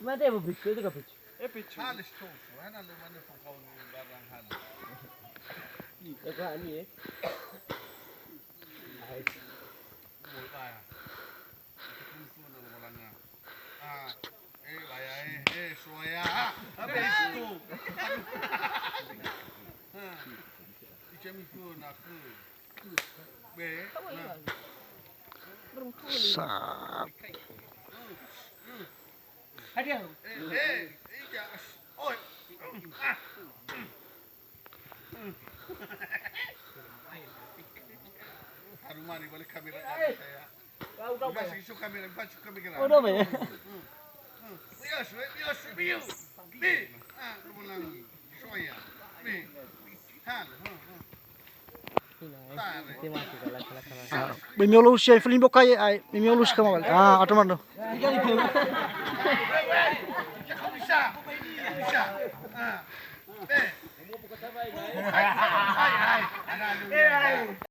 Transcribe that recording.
Mate mo bicho itu ka bicho. Bicho. Halis to. Ana lo mane fo kaw ni barang hal. Eko ani Mo kaya. Kung suno na wala nga. Baya soya. Bicho. Ichami fu na fu. Be. Sap. Hadiah. Ija. Oi. Harumani balik kamera saya. Udah isu kamera baca kamera. Udah be. Bios, biu. Bi. Lumalang. Soya. Bi. Han. Bimiolus ya film bokai ai bimiolus kamu. Atau mana?